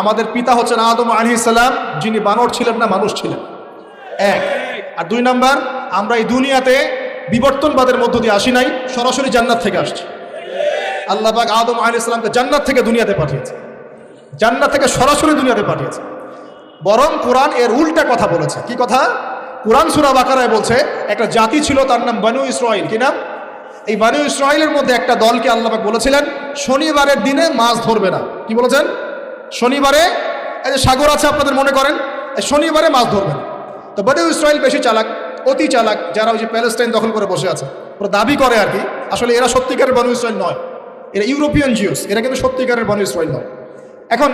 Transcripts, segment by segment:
আমাদের পিতা হচ্ছেন আদম আলাইহিস সালাম, যিনি বানর ছিলেন না, মানুষ ছিলেন। এক। আর 2 নাম্বার, আমরা এই দুনিয়াতে বিবর্তনবাদের মধ্য দিয়ে আসি নাই, সরাসরি জান্নাত থেকে আসছি। আল্লাহ পাক আদম আলাইহিস সালামকে জান্নাত থেকে দুনিয়াতে পাঠিয়েছে, জান্নাত থেকে সরাসরি দুনিয়াতে পাঠিয়েছে। বরং কোরআন এর উল্টা কথা বলেছে। কি কথা? কোরআন সূরা বাকারায় বলছে একটা জাতি ছিল, তার নাম বনু ইসরাঈল। কি নাম? এই বনু ইসরাঈলের মধ্যে একটা দলকে আল্লাহ পাক বলেছিলেন শনিবারের দিনে মাছ ধরবে না। কি বলেছেন? শনিবারে, এই যে সাগর আছে আপনাদের মনে করেন, এই শনিবারে মাছ ধরবে না। তো বনু ইসরাঈল বেশি চালাক, অতি চালাক, যারা ওই যে প্যালেস্টাইন দখল করে বসে আছে, ওরা দাবি করে আর কি, আসলে এরা সত্যিকারের বনু ইসরাঈল নয়, এরা ইউরোপিয়ান জিউস, এরা কিন্তু সত্যিকারের বনু ইসরাঈল নয়। এখন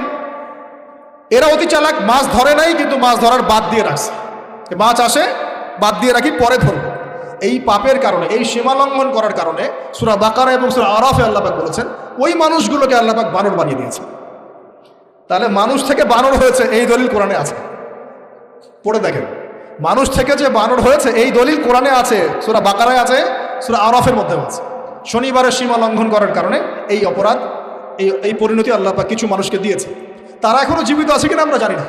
এরা অতি চালাক, মাছ ধরে নাই, কিন্তু মাছ ধরার বাদ দিয়ে রাখছে। মাছ আসে, বাদ দিয়ে রাখি, পরে ধরবো। এই পাপের কারণে, এই সীমা লঙ্ঘন করার কারণে সূরা বাকারা এবং সূরা আরাফে আল্লাহ পাক বলেছেন ওই মানুষগুলোকে আল্লাহ পাক বানর বানিয়ে দিয়েছে। তাহলে মানুষ থেকে বানর হয়েছে এই দলিল কোরআনে আছে, পড়ে দেখেন। মানুষ থেকে যে বানর হয়েছে এই দলিল কোরআনে আছে, সূরা বাকারায় আছে, সূরা আরাফের মধ্যেও আছে। শনিবারের সীমা লঙ্ঘন করার কারণে এই অপরাধ, এই পরিণতি আল্লাহ পাক কিছু মানুষকে দিয়েছে। তারা এখনো জীবিত আছে কিনা আমরা জানি না,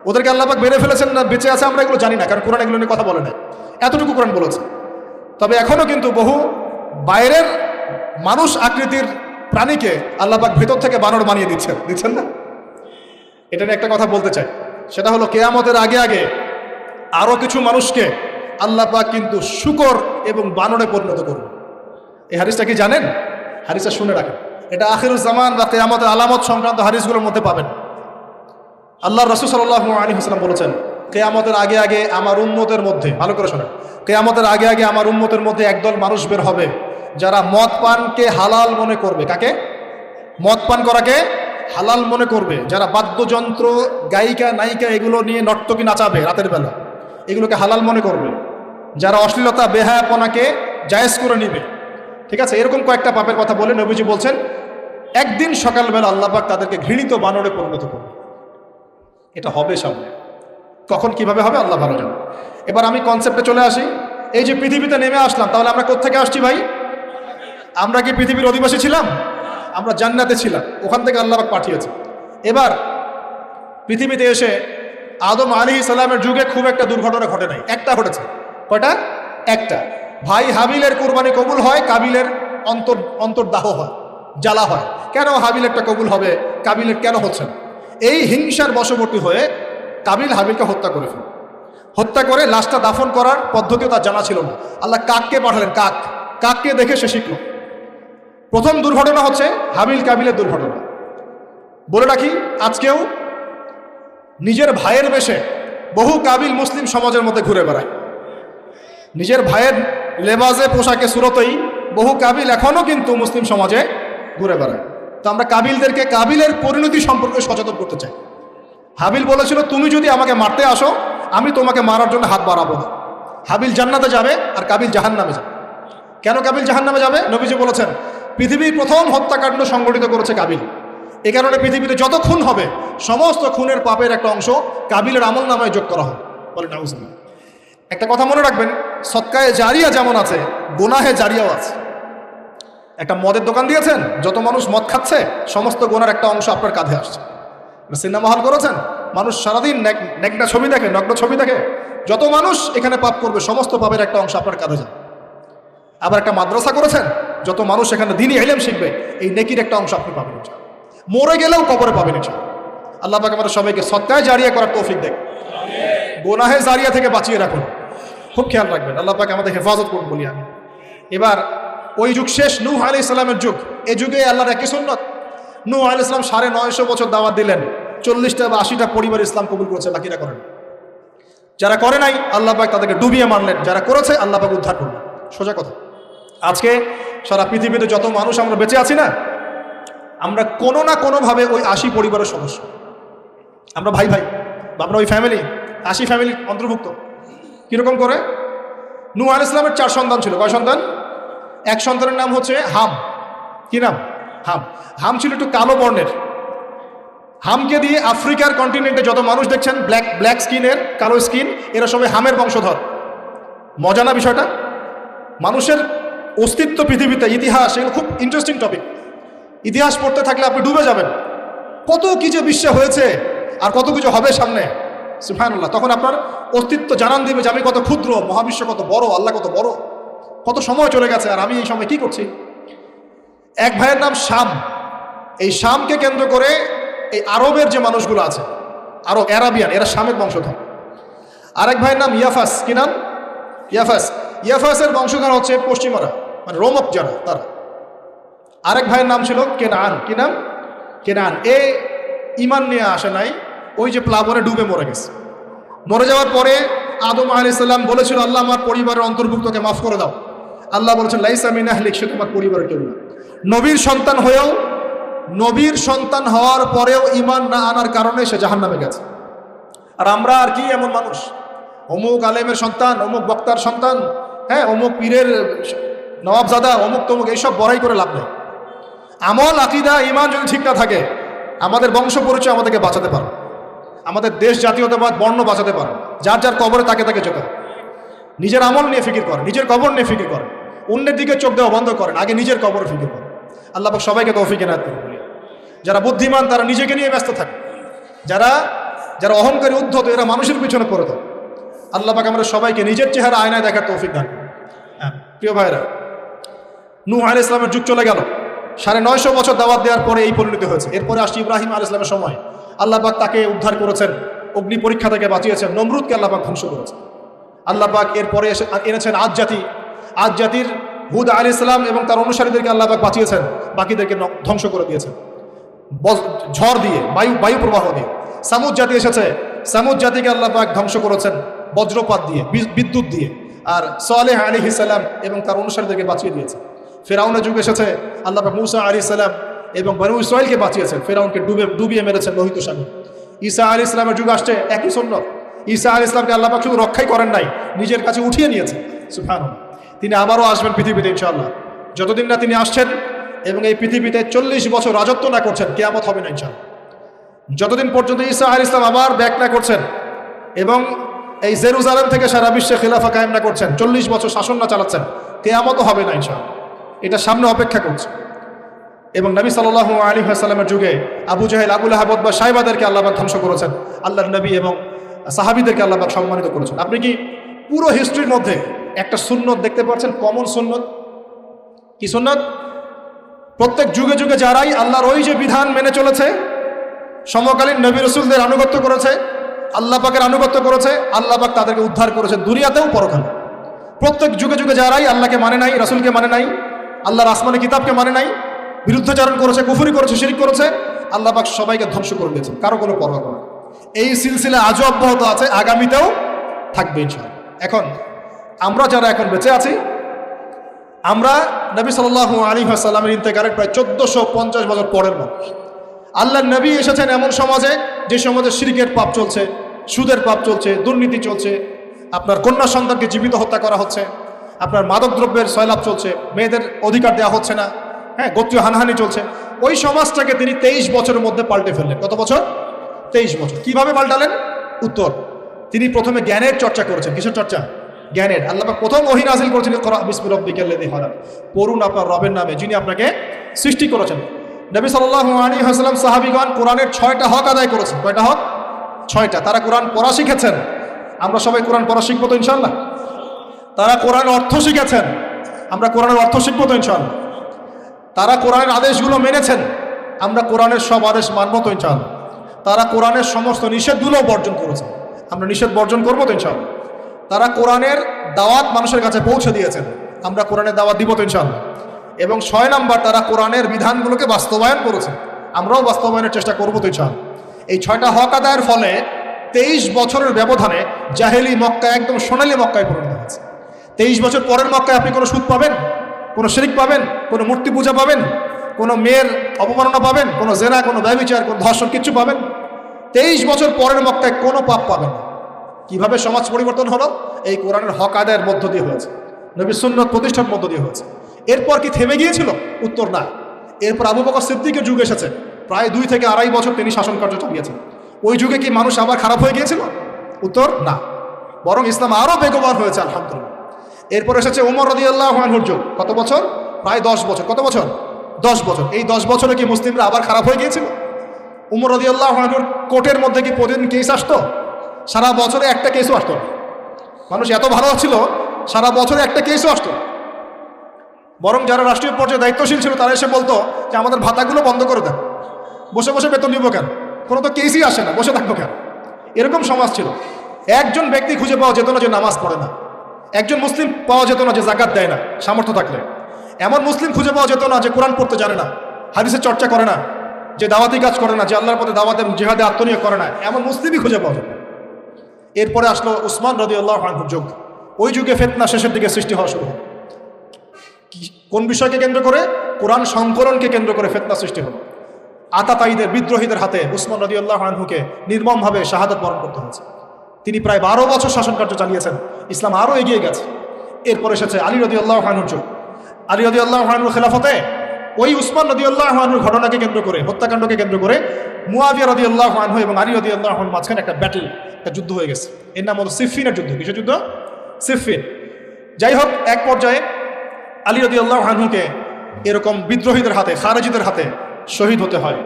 ওদেরকে আল্লাহ পাক মেরে ফেলেছেন না বেঁচে আছে আমরা এগুলো জানি না, কারণ কোরআন এগুলো নিয়ে কথা বলে না, এতটুকু কোরআন বলেছে। তবে এখনো কিন্তু বহু বাইরের মানুষ আকৃতির প্রাণীকে আল্লাহ পাক ভেতর থেকে বানর বানিয়ে দিচ্ছেন না। এটা নিয়ে একটা কথা বলতে চাই, সেটা হলো কিয়ামতের আগে আগে আরো কিছু মানুষকে আল্লাহ পাক কিন্তু শূকর এবং বানরে পরিণত করবে। এই হাদিসটা কি জানেন? হাদিসটা শুনে রাখেন, এটা আখিরুজ জামান বা কিয়ামতের আলামত সংক্রান্ত হাদিসগুলোর মধ্যে পাবেন। আল্লাহর রাসূল সাল্লাল্লাহু আলাইহি ওয়াসাল্লাম বলেছেন কিয়ামতের আগে আগে আমার উম্মতের মধ্যে, ভালো করে শোনেন, কিয়ামতের আগে আগে আমার উম্মতের মধ্যে একদল মানুষ বের হবে যারা মদ পানকে হালাল মনে করবে। কাকে? মদ পান করাকে হালাল মনে করবে, যারা বাদ্যযন্ত্র, গায়িকা, নায়িকা এগুলো নিয়ে নর্তকী নাচাবে রাতের বেলা, এগুলোকে হালাল মনে করবে, যারা অশ্লীলতা, বেহায়াপনাকে জায়েজ করে নিবে। ঠিক আছে, এরকম কয়েকটা পাপের কথা বলে নবীজি বলছেন একদিন সকালবেলা আল্লাহ পাক তাদেরকে ঘৃণিত বানরে পরিণত করবে। এটা হবে সামনে, কখন কিভাবে হবে আল্লাহ ভালো জানে। এবার আমি কনসেপ্টে চলে আসি। এই যে পৃথিবীতে নেমে আসলাম, তাহলে আমরা কোত্থেকে আসছি ভাই? আমরা কি পৃথিবীর অধিবাসী ছিলাম? আমরা জান্নাতে ছিলাম, ওখান থেকে আল্লাহ পাক পাঠিয়েছে। এবার পৃথিবীতে এসে আদম আলাইহিস সালামের যুগে খুব একটা দুর্ঘটনা ঘটে নাই, একটা ঘটেছে। কয়টা? একটা। ভাই হাবিলের কুরবানি কবুল হয়, কাবিলের অন্তর্দাহ হয়, জ্বালা হয়। কেন হাবিলেরটা কবুল হবে, কাবিলের কেন হচ্ছে না? এই হিংসার বশবর্তী হয়ে কাবিল হাবিলকে হত্যা করে ফেলে। হত্যা করে লাশটা দাফন করার পদ্ধতিও তার জানা ছিল না। আল্লাহ কাককে পাঠালেন, কাককে দেখে সে শিখল। প্রথম দুর্ঘটনা হচ্ছে হাবিল কাবিলের দুর্ঘটনা। বলে রাখি, আজকেও নিজের ভাইয়ের বেশে বহু কাবিল মুসলিম সমাজের মধ্যে ঘুরে বেড়ায়। নিজের ভাইয়ের লেবাসে, পোশাকে, সুরতেই বহু কাবিল এখনও কিন্তু মুসলিম সমাজে ঘুরে বেড়ায়। তো আমরা কাবিলদেরকে কাবিলের পরিণতি সম্পর্কে সচেতন করতে চাই। হাবিল বলেছিল তুমি যদি আমাকে মারতে আসো আমি তোমাকে মারার জন্য হাত বাড়াবো না। হাবিল জান্নাতে যাবে আর কাবিল জাহান্নামে যাবে। কেন কাবিল জাহান্নামে যাবে? নবীজি বলেছেন পৃথিবীর প্রথম হত্যাকাণ্ড সংগঠিত করেছে কাবিল। এ কারণে পৃথিবীতে যত খুন হবে সমস্ত খুনের পাপের একটা অংশ কাবিলের আমল নামায় যোগ করা হবে। বলে নাউজুবিল্লাহ। একটা কথা মনে রাখবেন, সদকায়ে জারিয়া যেমন আছে, গুনাহে জারিয়াও আছে। একটা মদের দোকান দিয়েছেন, যত মানুষ মদ খাচ্ছে সমস্ত গুনার একটা অংশ আপনার কাঁধে আসছে। সিনেমা হল করেছেন, মানুষ সারাদিন নেকটা ছবি দেখে, নগ্ন ছবি দেখে, যত মানুষ এখানে পাপ করবে সমস্ত পাপের একটা অংশ আপনার কাঁধে যাবে। আবার একটা মাদ্রাসা করেছেন, যত মানুষ এখানে দ্বীনি ইলম শিখবে এই নেকির একটা অংশ আপনি পাবেন। মরে গেলেও কবরে পাবেন। আল্লাহ পাক আমাদের সবাইকে সদকায়ে জারিয়া করার তৌফিক দেন, গুনাহে জারিয়া থেকে বাঁচিয়ে রাখুন। খুব খেয়াল রাখবেন, আল্লাহ পাক আমাদের হেফাজত করুন বলি আমি। এবার ওই যুগ শেষ, নূহ আলাইহিস সালামের যুগ। এই যুগে আল্লাহর একই সুন্নাত, নূহ আলাইহিস সালাম 950 বছর দাওয়াত দিলেন, 40টা বা 80টা পরিবার ইসলাম কবুল করেছে, বাকিরা করেন। যারা করে নাই আল্লাহ পাক তাদেরকে ডুবিয়ে মারলেন, যারা করেছে আল্লাহ পাক উদ্ধার করলেন। সোজা কথা। আজকে সারা পৃথিবীতে যত মানুষ আমরা বেঁচে আছি না, আমরা কোনো না কোনোভাবে ওই 80 পরিবারের সদস্য। আমরা ভাই ভাই, আমরা ওই ফ্যামিলি, 80 ফ্যামিলি অন্তর্ভুক্ত। কীরকম করে? নূহ আলাইহিস সালামের 4 সন্তান ছিল। কয় সন্তান? এক সন্তানের নাম হচ্ছে হাম। কি নাম? হাম। হাম ছিল একটু কালো বর্ণের। হামকে দিয়ে আফ্রিকার কন্টিনেন্টে যত মানুষ দেখছেন ব্ল্যাক স্কিনের, কালো স্কিন, এরা সবাই হামের বংশধর। মজা না বিষয়টা? মানুষের অস্তিত্ব পৃথিবীতে, ইতিহাস, এগুলো খুব ইন্টারেস্টিং টপিক। ইতিহাস পড়তে থাকলে আপনি ডুবে যাবেন। কত কি যে বিশ্বে হয়েছে আর কত কিছু হবে সামনে, সুবহানাল্লাহ। তখন আপনার অস্তিত্ব জানান দিবে যে আমি কত ক্ষুদ্র, মহাবিশ্ব কত বড়, আল্লাহ কত বড়, কত সময় চলে গেছে আর আমি এই সময় কি করছি। এক ভাইয়ের নাম শাম, এই শামকে কেন্দ্র করে এই আরবের যে মানুষগুলো আছে, আরব অ্যারাবিয়ান, এরা শামের বংশধর। আরেক ভাইয়ের নাম ইয়াফাস, কি নাম? ইয়াফাস। ইয়াফাসের বংশধর হচ্ছে পশ্চিমারা, মানে রোমক যারা, তারা। আরেক ভাইয়ের নাম ছিল কেনান, কি নাম? কেনান। এ ইমান নিয়ে আসে নাই, ওই যে প্লাবনে ডুবে মরে গেছে। মরে যাওয়ার পরে আদম আলাইহিস সালাম বলেছিল, আল্লাহ আমার পরিবারের অন্তর্ভুক্তকে মাফ করে দাও। আল্লাহ বলেছেন লাইসা মিন আহলিক, সে তোমার পরিবারের কেউ না। নবীর সন্তান হয়েও, নবীর সন্তান হওয়ার পরেও ইমান না আনার কারণে সে জাহান্নামে গেছে। আর আমরা আর কি এমন মানুষ, অমুক আলেমের সন্তান, অমুক বক্তার সন্তান, হ্যাঁ অমুক পীরের নবাবজাদা, অমুক তমুক, এইসব বড়াই করে লাভ নেই। আমল, আকীদা, ঈমান যদি ঠিক না থাকে, আমাদের বংশ পরিচয় আমাদেরকে বাঁচাতে পারে, আমাদের দেশ জাতীয়তাবাদ বর্ণ বাঁচাতে পারে। যার যার কবরে তাকে তাকে যেতে হবে। নিজের আমল নিয়ে ফিকির করেন, নিজের কবর নিয়ে ফিকির করেন, অন্যের দিকে চোখ দেওয়া বন্ধ করেন, আগে নিজের কবর ফিকির করেন। আল্লাহ পাক সবাইকে তৌফিক এনায়েত করুন। যারা বুদ্ধিমান তারা নিজেকে নিয়ে ব্যস্ত থাকে, যারা যারা অহংকারী উদ্ধত এরা মানুষের পিছনে পড়ে থাকে। আল্লাহ পাক আমরা সবাইকে নিজের চেহারা আয়নায় দেখার তৌফিক দান করুন। হ্যাঁ প্রিয় ভাইরা, নূহ আলাইহিস সালামের যুগ চলে গেল, 950 বছর দাওয়াত দেওয়ার পরে এই পরিণতি হয়েছে। এরপরে আসছে ইব্রাহিম আলাইহিস সালামের সময়, আল্লাহ পাক তাকে উদ্ধার করেছেন, অগ্নি পরীক্ষা থেকে বাঁচিয়েছেন, নমরুদকে আল্লাহ পাক ধ্বংস করেছেন। আল্লাহ পাক এরপরে এনেছেন আদ জাতি, আদ জাতির হুদ আলাইহিস সালাম এবং তার অনুসারীদেরকে আল্লাহ পাক বাঁচিয়েছেন, বাকিদেরকে ধ্বংস করে দিয়েছেন ঝড় দিয়ে, বায়ু প্রবাহ দিয়ে। সামুদ জাতি এসেছে, সামুদ জাতিকে আল্লাহ পাক ধ্বংস করেছেন বজ্রপাত দিয়ে, বিদ্যুৎ দিয়ে। আর সালেহ আলাইহিস সালাম এবং তার অনুসারীদেরকে বাঁচিয়ে দিয়েছেন। ফেরাউনের যুগ এসেছে, আল্লাহ পাক মূসা আলাইহিস সালাম এবং বনু ইসরাঈলকে বাঁচিয়েছেন, ফেরাউনকে ডুবিয়ে মেরেছেন লোহিত সাগর। ঈসা আলাইহিস সালামের যুগ আসছে, একই সুন্নাত। ঈসা আলাইহিস সালামকে আল্লাহ পাক শুধু রক্ষাই করেন নাই, নিজের কাছে উঠিয়ে নিয়েছেন। সুবহানাল্লাহ। তিনি আবারও আসবেন পৃথিবীতে ইনশাআল্লাহ। যতদিন না তিনি আসছেন এবং এই পৃথিবীতে 40 বছর রাজত্ব না করছেন, কিয়ামত হবে না ইনশাআল্লাহ। যতদিন পর্যন্ত ঈসা আলাইহিস সালাম আবার ব্যাক না করছেন এবং এই জেরুজালেম থেকে সারা বিশ্বে খিলাফা কায়েম না করছেন, 40 বছর শাসন না চালাচ্ছেন, কিয়ামতও হবে না ইনশাআল্লাহ। এটা সামনে অপেক্ষা করছে। এবং নবী সাল্লাল্লাহু আলাইহি ওয়াসাল্লামের যুগে আবু জাহেল, আবু লাহাব বা সাইবাদেরকে আল্লাহ পাক ধ্বংস করেছেন, আল্লাহর নবী এবং সাহাবীদেরকে আল্লাহ পাক সম্মানিত করেছেন। আপনি কি পুরো হিস্ট্রির মধ্যে একটা সুন্নত দেখতে পাচ্ছেন, কমন সুন্নত? কি সুন্নত? প্রত্যেক যুগে যুগে যারাই আল্লাহর ওই যে বিধান মেনে চলেছে, সমকালীন নবী রাসূলদের আনুগত্য করেছে, আল্লাহ পাকের আনুগত্য করেছে, আল্লাহ পাক তাদেরকে উদ্ধার করেছেন দুনিয়াতেও পরকালে। প্রত্যেক যুগে যুগে যারাই আল্লাহকে মানে নাই, রাসূলকে মানে নাই, আল্লাহর আসমানি কিতাবকে মানে নাই, বিরুদ্ধাচরণ করেছে, কুফরি করেছে, শিরক করেছে, আল্লাহ পাক সবাইকে ধ্বংস করে দিয়েছেন, কারো কোনো পরোয়া করে। এই সিলসিলা আজও অব্যাহত আছে, আগামীতেও থাকবে ইনশাআল্লাহ। এখন আমরা যারা এখন বেঁচে আছি, আমরা নবী সাল্লাল্লাহু আলাইহি ওয়াসাল্লামের ইন্তেকালের প্রায় 1450 বছর পরের মানুষ। আল্লাহর নবী এসেছেন এমন সমাজে, যে সমাজে শিরকের পাপ চলছে, সুদের পাপ চলছে, দুর্নীতি চলছে, আপনার কন্যা সন্তানকে জীবিত হত্যা করা হচ্ছে, আপনার মাদকদ্রব্যের সয়লাভ চলছে, মেয়েদের অধিকার দেওয়া হচ্ছে না, হ্যাঁ গোত্রীয় হানাহানি চলছে। ওই সমাজটাকে তিনি 23 বছরের মধ্যে পাল্টে ফেললেন। কত বছর? 23 বছর। কিভাবে পাল্টালেন? উত্তর, তিনি প্রথমে জ্ঞানের চর্চা করেছেন। কিসের চর্চা? জ্ঞানের। আল্লাহ পাক প্রথম ওহী নাযিল করেছেন, ইকরা বিসমি রাব্বিকাল্লাযী খালাক, পড়ুন আপনার রবের নামে যিনি আপনাকে সৃষ্টি করেছেন। নবী সাল্লাল্লাহু আলাইহি ওয়াসাল্লাম সাহাবীগণ কোরআনের 6টা হক আদায় করেছেন। কয়টা হক? 6টা। তারা কোরআন পড়া শিখেছেন। আমরা সবাই কোরআন পড়া শিখবো তো ইনশাআল্লাহ? তারা কোরআনের অর্থ শিখেছেন। আমরা কোরআনের অর্থ শিখবো তো ইনশাআল্লাহ? তারা কোরআনের আদেশগুলো মেনেছেন। আমরা কোরআনের সব আদেশ মানব তো ইনশাআল্লাহ? তারা কোরআনের সমস্ত নিষেধগুলোও বর্জন করেছেন। আমরা নিষেধ বর্জন করবো তো ইনশাআল্লাহ? তারা কোরআনের দাওয়াত মানুষের কাছে পৌঁছে দিয়েছেন। আমরা কোরআনের দাওয়াত দিব তো ইনশাআল্লাহ? এবং 6 নাম্বার, তারা কোরআনের বিধানগুলোকে বাস্তবায়ন করেছেন। আমরাও বাস্তবায়নের চেষ্টা করবো তো ইনশাআল্লাহ? এই 6টা হক আদায়ের ফলে 23 বছরের ব্যবধানে জাহেলি মক্কা একদম সোনালী মক্কায় পরিণত হয়েছে। 23 বছর পরের মক্কায় আপনি কোনো সুদ পাবেন, কোনো শিরক পাবেন, কোনো মূর্তি পূজা পাবেন, কোনো মেয়ের অপমাননা পাবেন, কোনো জেনা, কোনো ব্যভিচার, কোনো ধর্ষণ, কিচ্ছু পাবেন? 23 বছর পরের মক্কায় কোনো পাপ পাবেন না। কিভাবে সমাজ পরিবর্তন হলো? এই কোরআনের হক আদায়ের মধ্য দিয়ে হয়েছে, নবী সুন্নাত প্রতিষ্ঠার মধ্য দিয়ে হয়েছে। এরপর কি থেমে গিয়েছিল? উত্তর, না। এরপর আবু বকর সিদ্দিকের যুগ এসেছে, প্রায় 2 থেকে 2.5 বছর তিনি শাসন কার্য চালিয়েছেন। ওই যুগে কি মানুষ আবার খারাপ হয়ে গিয়েছিল? উত্তর, না। বরং ইসলাম আরও বেগবান হয়েছে আলহামদুলিল্লাহ। এরপর এসেছে ওমর রাদিয়াল্লাহু আনহুর যুগ। কত বছর? প্রায় 10 বছর। কত বছর? 10 বছর। এই 10 বছরে কি মুসলিমরা আবার খারাপ হয়ে গিয়েছিল? উমর রাদিয়াল্লাহু আনহুর কোর্টের মধ্যে কি প্রতিদিন কেস আসতো? সারা বছরে একটা কেসও আসতো না। মানুষ এত ভালো ছিল, সারা বছরে একটা কেসও আসতো না। বরং যারা রাষ্ট্রীয় পর্যায়ে দায়িত্বশীল ছিল তারা এসে বলতো যে আমাদের ভাতাগুলো বন্ধ করে দেন, বসে বসে বেতন নিব কেন, কোনো তো কেসই আসে না, বসে থাকবো কেন। এরকম সমাজ ছিল। একজন ব্যক্তি খুঁজে পাওয়া যেত না যে নামাজ পড়ে না, একজন মুসলিম পাওয়া যেত না যে জাকাত দেয় না সামর্থ্য থাকলে, এমন মুসলিম খুঁজে পাওয়া যেত না যে কোরআন পড়তে জানে না, হাদিসের চর্চা করে না, যে দাওয়াতি কাজ করে না, যে আল্লাহর পথে দাওয়াতে জিহাদে আত্মনিয়োগ করে না, এমন মুসলিমই খুঁজে পাওয়া যেত। এরপরে আসলো উসমান রাদিয়াল্লাহু আনহুর যুগ। ওই যুগে ফিতনা শেষের দিকে সৃষ্টি হওয়া শুরু হলো। কোন বিষয়কে কেন্দ্র করে? কোরআন সংকলনকে কেন্দ্র করে ফিতনা সৃষ্টি হলো। আতাতায়ীদের, বিদ্রোহীদের হাতে উসমান রাদিয়াল্লাহু আনহুকে নির্মমভাবে শাহাদাত বরণ করতে হয়েছে। তিনি প্রায় 12 বছর শাসন কার্য চালিয়েছেন। ইসলাম আরও এগিয়ে গেছে। এরপর এসেছে আলী রাদিয়াল্লাহু আনহুর যুগ। আলী রাদিয়াল্লাহু আনহুর খেলাফতে ওই উসমান রাদিয়াল্লাহু আনহুর ঘটনাকে কেন্দ্র করে, হত্যাকাণ্ডকে কেন্দ্র করে মুয়াবিয়া রাদিয়াল্লাহু আনহু এবং আলী রাদিয়াল্লাহু আনহুর মাঝখানে একটা ব্যাটল, একটা যুদ্ধ হয়ে গেছে। এর নাম হলো সিফফিনের যুদ্ধ। কিসের যুদ্ধ? সিফফিন। যাই হোক, এক পর্যায়ে আলী রাদিয়াল্লাহু আনহুকে এরকম বিদ্রোহীদের হাতে, খারেজিদের হাতে শহীদ হতে হয়।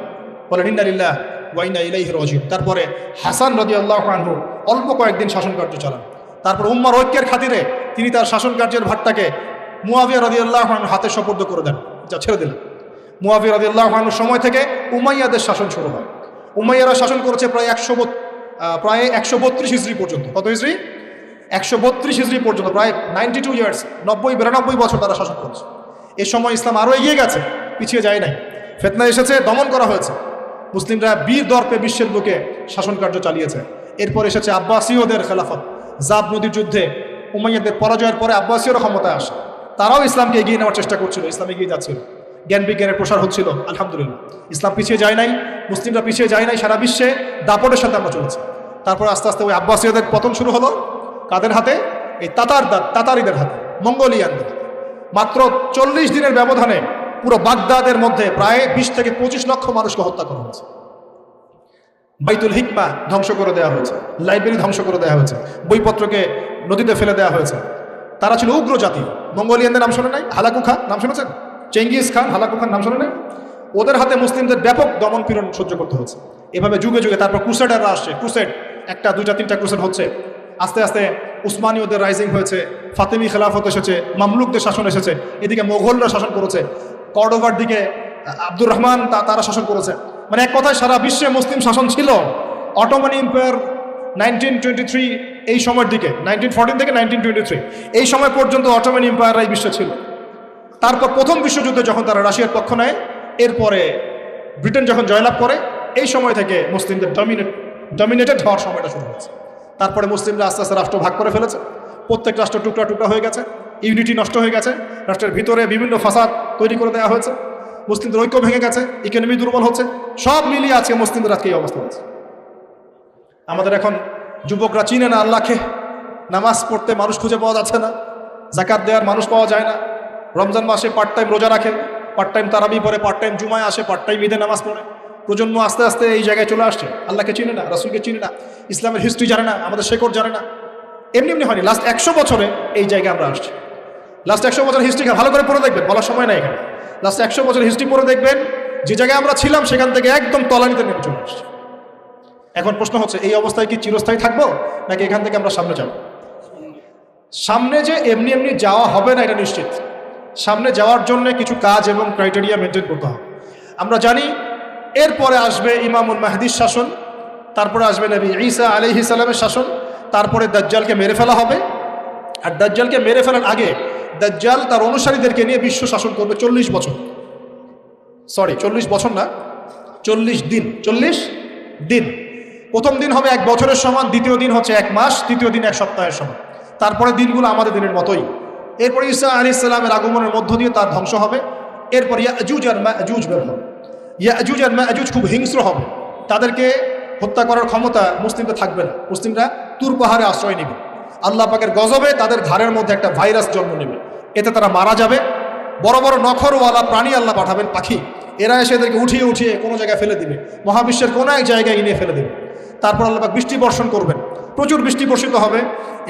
বলেন ইন্না লিল্লাহি ওয়া ইন্না ইলাইহি রাজিউন। তারপরে হাসান রাদিয়াল্লাহু আনহু অল্প কয়েকদিন শাসন কার্য চালান। তারপর উম্মার ঐক্যের খাতিরে তিনি তার শাসন কার্যের ভারটাকে মুয়াবিয়া রাদিয়াল্লাহু আনহুর হাতে সুপুর্দ করে দেন, যা ছেড়ে দিলেন। মুয়াবিয়া রাদিয়াল্লাহু আনহুর সময় থেকে উমাইয়াদের শাসন শুরু হয়। উমাইয়ারা শাসন করেছে প্রায় 132 হিজরি পর্যন্ত। কত হিজরি? 132 হিজরি পর্যন্ত, প্রায় 92 ইয়ার্স, 92 বছর তারা শাসন করেছে। এই সময় ইসলাম আরও এগিয়ে গেছে, পিছিয়ে যায় নাই। ফিতনা এসেছে, দমন করা হয়েছে। মুসলিমরা বীর দর্পে বিশ্বের বুকে শাসন কার্য চালিয়েছে। এরপর এসেছে আব্বাসীয়দের খেলাফত। জাব নদীর যুদ্ধে উমাইয়াদের পরাজয়ের পরে আব্বাসীয়রা ক্ষমতায় আসে। তারাও ইসলামকে এগিয়ে নেওয়ার চেষ্টা করছিল, ইসলাম এগিয়ে যাচ্ছিল, জ্ঞান বিজ্ঞানের প্রসার হচ্ছিল। আলহামদুলিল্লাহ, ইসলাম পিছিয়ে যায় নাই, মুসলিমরা পিছিয়ে যায় নাই, সারা বিশ্বে দাপটের সাথে আমরা চলেছি। তারপর আস্তে আস্তে ওই আব্বাসীয়দের পতন শুরু হলো। কাদের হাতে? এই তাতারিদের হাতে, মঙ্গোলিয়ানদের। মাত্র 40 দিনের ব্যবধানে পুরো বাগদাদের মধ্যে প্রায় 20 থেকে 25 লক্ষ মানুষকে হত্যা করা হয়েছে। বাইতুল হিকমা ধ্বংস করে দেওয়া হয়েছে, লাইব্রেরি ধ্বংস করে দেওয়া হয়েছে, বইপত্রকে নদীতে ফেলে দেওয়া হয়েছে। তারা ছিল উগ্র জাতি। মঙ্গোলিয়ানদের নাম শোনে নাই? হালাকু খান নাম শুনেছেন? চেঙ্গিস খান, হালাকু খান নাম শোনে নাই? ওদের হাতে মুসলিমদের ব্যাপক দমন পীড়ন সহ্য করতে হয়েছে। এভাবে যুগে যুগে তারপর ক্রুসেডাররা আসছে। ক্রুসেড, 1টা 2টা 3টা ক্রুসেড হচ্ছে। আস্তে আস্তে উসমানীয়দের রাইজিং হয়েছে, ফাতেমি খেলাফত এসেছে, মামলুকদের শাসন এসেছে, এদিকে মোগলরা শাসন করেছে, কর্ডোভার দিকে আব্দুর রহমান তারা শাসন করেছে। মানে এক কথায় সারা বিশ্বে মুসলিম শাসন ছিল। অটোমান এম্পায়ার 1923 এই সময়ের দিকে, 1914 থেকে 1923 এই সময় পর্যন্ত অটোমান এম্পায়ার এই বিশ্বে ছিল। তারপর প্রথম বিশ্বযুদ্ধে যখন তারা রাশিয়ার পক্ষ নেয়, এরপরে ব্রিটেন যখন জয়লাভ করে, এই সময় থেকে মুসলিমদের ডমিনেটেড হওয়ার সময়টা শুরু হয়েছে। তারপরে মুসলিমরা আস্তে আস্তে রাষ্ট্র ভাগ করে ফেলেছে। প্রত্যেক রাষ্ট্র টুকরা টুকরা হয়ে গেছে, ইউনিটি নষ্ট হয়ে গেছে, রাষ্ট্রের ভিতরে বিভিন্ন ফাসাদ তৈরি করে দেওয়া হয়েছে, মুসলিমদের ঐক্য ভেঙে গেছে, ইকোনমি দুর্বল হচ্ছে। সব মিলিয়ে আজকে মুসলিমদের আজকে এই অবস্থা হচ্ছে। আমাদের এখন যুবকরা চিনে না আল্লাহকে, নামাজ পড়তে মানুষ খুঁজে পাওয়া যাচ্ছে না, জাকাত দেওয়ার মানুষ পাওয়া যায় না। রমজান মাসে পার্ট টাইম রোজা রাখে, পার্ট টাইম তারাবি পড়ে, পার্ট টাইম জুমায় আসে, পার্ট টাইম ঈদে নামাজ পড়ে। প্রজন্ম আস্তে আস্তে এই জায়গায় চলে আসছে। আল্লাহকে চিনে না, রাসূলকে চিনে না, ইসলামের হিস্ট্রি জানে না, আমাদের শেকড় জানে না। এমনি এমনি হয়নি, লাস্ট 100 বছরে এই জায়গায় আমরা আসছি। লাস্ট 100 বছর হিস্ট্রি ভালো করে পড়ে দেখবেন, বলার সময় নাই এখানে। লাস্ট 100 বছর হিস্ট্রি পড়ে দেখবেন, যে জায়গায় আমরা ছিলাম সেখান থেকে একদম তলানিতে নেমে চলে আসছে। এখন প্রশ্ন হচ্ছে, এই অবস্থায় কি চিরস্থায়ী থাকবো, নাকি এখান থেকে আমরা সামনে যাব? সামনে যে এমনি এমনি যাওয়া হবে না এটা নিশ্চিত। সামনে যাওয়ার জন্য কিছু কাজ এবং ক্রাইটেরিয়া মেনটেন করতে হবে। আমরা জানি এরপরে আসবে ইমামুল মাহদির শাসন, তারপরে আসবে নবী ঈসা আলাইহিস সালামের শাসন, তারপরে দাজ্জালকে মেরে ফেলা হবে। আর দাজ্জালকে মেরে ফেলার আগে দাজ্জাল তার অনুসারীদেরকে নিয়ে বিশ্ব শাসন করবে 40 বছর। সরি, 40 বছর না, 40 দিন। 40 দিন। প্রথম দিন হবে 1 বছরের সমান, দ্বিতীয় দিন হচ্ছে 1 মাস, তৃতীয় দিন 1 সপ্তাহের সমান। তারপরে দিনগুলো আমাদের দিনের মতোই। এরপর ঈসা আলাইহিস সালামের আগমনের মধ্য দিয়ে তার ধ্বংস হবে। এরপর ইয়াজুজ আর মাজুজ বের হবে। ইয়াজুজ আর মাজুজ খুব হিংস্র হবে, তাদেরকে হত্যা করার ক্ষমতা মুসলিমদের থাকবে না। মুসলিমরা তুর পাহাড়ে আশ্রয় নেবে। আল্লাহ পাকের গজবে তাদের ঘাড়ের মধ্যে একটা ভাইরাস জন্ম নেবে, এতে তারা মারা যাবে। বড় বড় নখরওয়ালা প্রাণী আল্লাহ পাঠাবেন, পাখি, এরা এসে এদেরকে উঠিয়ে উঠিয়ে কোনো জায়গায় ফেলে দিবে, মহাবিশ্বের কোনো এক জায়গায় এনে ফেলে দেবে। তারপর আল্লাহ পাক বৃষ্টি বর্ষণ করবেন, প্রচুর বৃষ্টি বর্ষিত হবে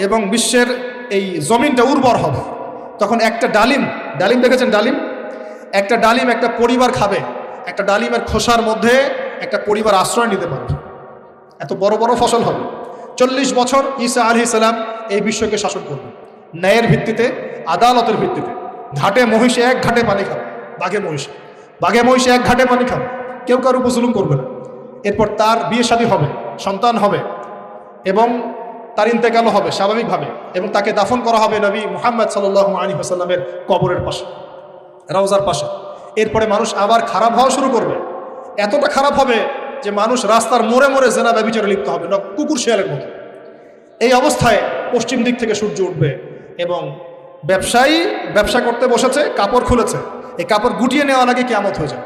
এবং বিশ্বের এই জমিনটা উর্বর হবে। তখন একটা ডালিম দেখেছেন ডালিম? একটা ডালিম একটা পরিবার খাবে। একটা ডালিমের খোসার মধ্যে একটা পরিবার আশ্রয় নিতে পারবে, এত বড় বড় ফসল হবে। 40 বছর ঈসা আলাইহিস সালাম এই বিশ্বকে শাসন করবে ন্যায়ের ভিত্তিতে, আদালতের ভিত্তিতে। ঘাটে মহিষে এক ঘাটে পানি খাবে, বাঘে মহিষে এক ঘাটে পানি খাবে, কেউ কারো উপর জুলুম করবে না। এরপর তার বিয়ে শাদী হবে, সন্তান হবে এবং তার ইন্তেকালও হবে স্বাভাবিকভাবে, এবং তাকে দাফন করা হবে নবী মুহাম্মদ সাল্লাল্লাহু আলাইহি ওয়াসাল্লামের কবরের পাশে, রওজার পাশে। এরপরে মানুষ আবার খারাপ হওয়া শুরু করবে, এতটা খারাপ হবে যে মানুষ রাস্তার মোড়ে মোড়ে জেনা ব্যভিচারে লিপ্ত হবে, কুকুর শিয়ালের মতো। এই অবস্থায় পশ্চিম দিক থেকে সূর্য উঠবে এবং ব্যবসায়ী ব্যবসা করতে বসেছে, কাপড় খুলেছে, এই কাপড় গুটিয়ে নেওয়ার আগে কিয়ামত হয়ে যাবে।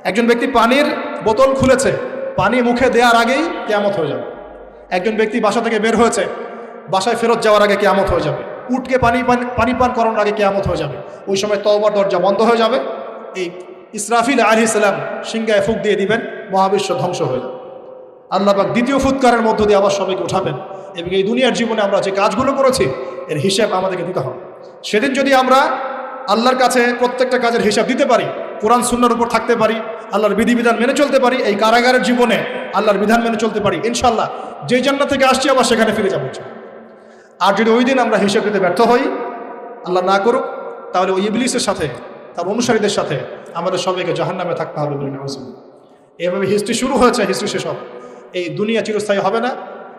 একজন ব্যক্তি পানির বোতল খুলেছে, পানি মুখে দেওয়ার আগেই কিয়ামত হয়ে যাবে। একজন ব্যক্তি বাসা থেকে বের হয়েছে, বাসায় ফেরত যাওয়ার আগে কিয়ামত হয়ে যাবে। উটকে পানি পান করানোর আগে কিয়ামত হয়ে যাবে। ওই সময় তওবার দরজা বন্ধ হয়ে যাবে। এই ইসরাফিল আলাইহিস সালাম সিংহায় ফুঁক দিয়ে দিবেন, মহাবিশ্ব ধ্বংস হয়ে যাবে। আল্লাহ পাক দ্বিতীয় ফুৎকারের মধ্য দিয়ে আবার সবাইকে উঠাবেন এবং এই দুনিয়ার জীবনে আমরা যে কাজগুলো করেছি এর হিসাব আমাদেরকে দিতে হবে। সেদিন যদি আমরা আল্লাহর কাছে প্রত্যেকটা কাজের হিসাব দিতে পারি, কোরআন সুন্নাহর উপর থাকতে পারি, আল্লাহর বিধিবিধান মেনে চলতে পারি, এই কারাগারের জীবনে আল্লাহর বিধান মেনে চলতে পারি, ইনশাআল্লাহ যে জান্নাত থেকে আসছি আবার সেখানে ফিরে যাবো। আর যদি ওই দিন আমরা হিসাব দিতে ব্যর্থ হই, আল্লাহ না করুক, তাহলে ওই ইবলিসের সাথে, তার অনুসারীদের সাথে আমাদের সবাইকে জাহান্নামে থাকতে হবে বলে নাউজ। এভাবে হিস্ট্রি শুরু হয়েছে, হিস্ট্রি শেষ হবে। এই দুনিয়া চিরস্থায়ী হবে না,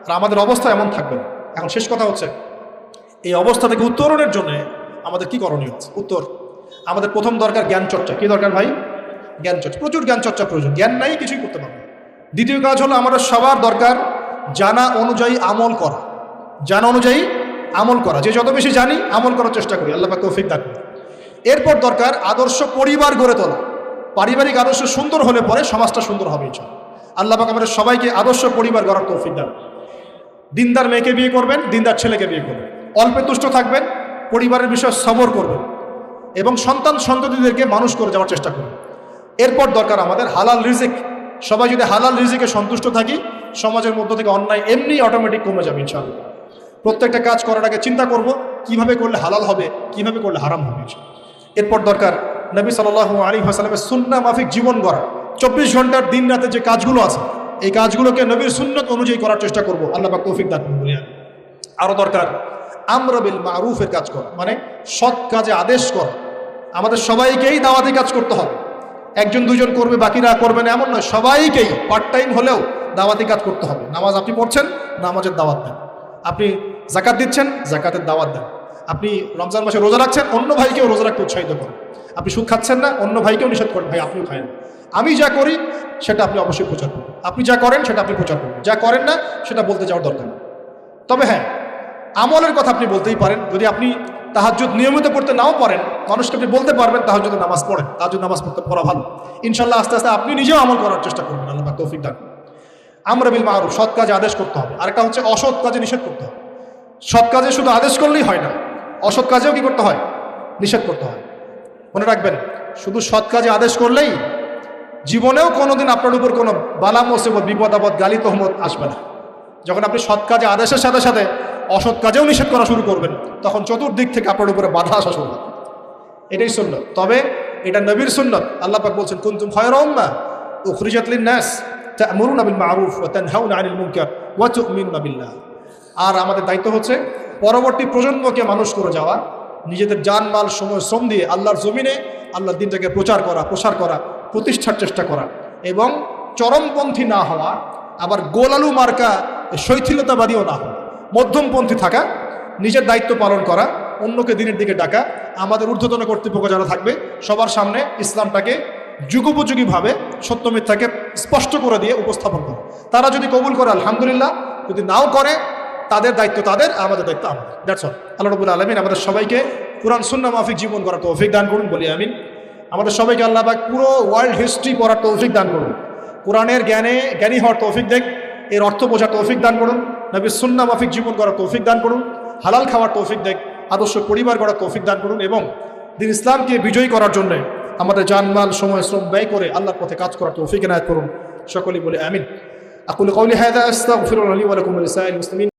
আর আমাদের অবস্থা এমন থাকবে না। এখন শেষ কথা হচ্ছে, এই অবস্থা থেকে উত্তরণের জন্য আমাদের কি করণীয় আছে? উত্তর, আমাদের প্রথম দরকার জ্ঞান চর্চা। কি দরকার ভাই? জ্ঞান চর্চা, প্রচুর জ্ঞান চর্চা প্রয়োজন। জ্ঞান নাই কিছুই করতে পারবে। দ্বিতীয় কাজ হলো আমাদের সবার দরকার জানা অনুযায়ী আমল করা। জানা অনুযায়ী আমল করা, যে যত বেশি জানি আমল করার চেষ্টা করি, আল্লাহ পাক তৌফিক দান করুন। এরপর দরকার আদর্শ পরিবার গড়ে তোলা। পারিবারিক আদর্শ সুন্দর হলে পরে সমাজটা সুন্দর হবে ইনশাআল্লাহ। আল্লাহ পাক আমাদের সবাইকে আদর্শ পরিবার গড়ার তৌফিক দান। দিনদার মেয়েকে বিয়ে করবেন, দিনদার ছেলেকে বিয়ে করবেন, অল্পে তুষ্ট থাকবেন, পরিবারের বিষয়ে সবর করবেন এবং সন্তান সন্ততিদেরকে মানুষ করে যাওয়ার চেষ্টা করবেন। এরপর দরকার আমাদের হালাল রিজিক। সবাই যদি হালাল রিজিকে সন্তুষ্ট থাকি, সমাজের মধ্য থেকে অন্যায় এমনি অটোমেটিক কমে যাবে ইনশাআল্লাহ। প্রত্যেকটা কাজ করার আগে চিন্তা করব কিভাবে করলে হালাল হবে, কিভাবে করলে হারাম হবে। এরপর দরকার নবী সাল্লাল্লাহু আলাইহি ওয়াসাল্লামের সুন্নাহ মাফিক জীবন গড়া। 24 ঘন্টার দিন রাতে যে কাজগুলো আছে, এই কাজগুলোকে নবীর সুন্নত অনুযায়ী করার চেষ্টা করব, আল্লাহ পাক তৌফিক দান করুন। আরও দরকার আমর বিল মারুফের কাজ করা, মানে সৎ কাজে আদেশ করা। আমাদের সবাইকেই দাওয়াতি কাজ করতে হবে। একজন দুজন করবে, বাকিরা করবে না এমন নয়, সবাইকেই পার্ট টাইম হলেও দাওয়াতি কাজ করতে হবে। নামাজ আপনি পড়ছেন, নামাজের দাওয়াত দেন। আপনি যাকাত দিচ্ছেন, যাকাতের দাওয়াত দেন। আপনি রমজান মাসে রোজা রাখছেন, অন্য ভাইকেও রোজা রাখতে উৎসাহিত করেন। আপনি সুদ খাচ্ছেন না, অন্য ভাইকেও নিষেধ করেন, ভাই আপনিও খায়েন। আমি যা করি সেটা আপনি অবশ্যই প্রচার করবেন, আপনি যা করেন সেটা আপনি প্রচার করবেন, যা করেন না সেটা বলতে যাওয়ার দরকার নেই। তবে হ্যাঁ, আমলের কথা আপনি বলতেই পারেন। যদি আপনি তাহাজ্জুদ নিয়মিত পড়তে নাও পারেন, মানুষকে আপনি বলতে পারবেন তাহাজ্জুদে নামাজ পড়েন, তাহাজ্জুদ নামাজ পড়া ভালো। ইনশাআল্লাহ আস্তে আস্তে আপনি নিজেও আমল করার চেষ্টা করবেন, আল্লাহ পাক তৌফিক দান। আমর বিল মারুফ, সৎ কাজে আদেশ করতে হবে। আরেকটা হচ্ছে অসৎ কাজে নিষেধ করতে হবে। সৎ কাজে শুধু আদেশ করলেই হয় না, অসৎ কাজেও কি করতে হয়? নিষেধ করতে হয়। মনে রাখবেন, শুধু সৎ কাজে আদেশ করলেই জীবনেও কোনোদিন আপনার উপর কোনো বালা মুসিবত, বিপদ আপদ, গালি তহমত আসবে না। যখন আপনি সৎ কাজে আদেশের সাথে সাথে অসৎ কাজেও নিষেধ করা শুরু করবেন, তখন চতুর্দিক থেকে আপনার উপরে বাধা আসা শুরু হবে। এটাই সুন্নত। তবে এটা নবীর সুন্নত। আল্লাহ পাক বলছেন, কুনতুম খায়রা উম্মাহ উখরিজাত লিন-নাস তা'মুরুনা বিল মা'রুফ ওয়া তানহাউনা আনিল মুনকার ওয়া তু'মিনুনা বিল্লাহ। আর আমাদের দায়িত্ব হচ্ছে পরবর্তী প্রজন্মকে মানুষ করে যাওয়া, নিজেদের জানমাল সময় শ্রম দিয়ে আল্লাহর জমিনে আল্লাহর দিনটাকে প্রচার করা, প্রতিষ্ঠার চেষ্টা করা এবং চরমপন্থী না হওয়া, আবার গোলালু মার্কা শৈথিলতাবাদীও না হওয়া, মধ্যমপন্থী থাকা, নিজের দায়িত্ব পালন করা, অন্যকে দিনের দিকে ডাকা। আমাদের ঊর্ধ্বতন কর্তৃপক্ষ যারা থাকবে সবার সামনে ইসলামটাকে যুগোপযোগীভাবে সত্য মিথ্যাকে স্পষ্ট করে দিয়ে উপস্থাপন করে। তারা যদি কবুল করে আলহামদুলিল্লাহ, যদি নাও করে তাদের দায়িত্ব তাদের, আমাদের দায়িত্ব আমাদের। That's all. আল্লাহ রাব্বুল আলামিন আমাদের সবাইকে কুরআন সুন্নাহ মাফিক জীবন করার তৌফিক দান করুন, বলি আমিন। আমাদের সবাইকে আল্লাহ পাক পুরো ওয়ার্ল্ড হিস্ট্রি পড়ার তৌফিক দান করুন, কোরআনের জ্ঞানী হওয়ার তৌফিক দেখ, এর অর্থ বোঝার তৌফিক দান করুন, নবীর সুন্নাহ মাফিক জীবন করার তৌফিক দান করুন, হালাল খাওয়ার তৌফিক দেখ, আদর্শ পরিবার গড়ার তৌফিক দান করুন এবং দিন ইসলামকে বিজয়ী করার জন্য আমাদের জানমাল সময় শ্রম ব্যয় করে আল্লাহর পথে কাজ করার তৌফিক এনায়েত করুন। সকলেই বলে আমিন। আকুলু কওলি হাযা আস্তাগফিরুল্লাহ লি ওয়া লাকুম ওয়া লিসাইরিল মুসলিমিন।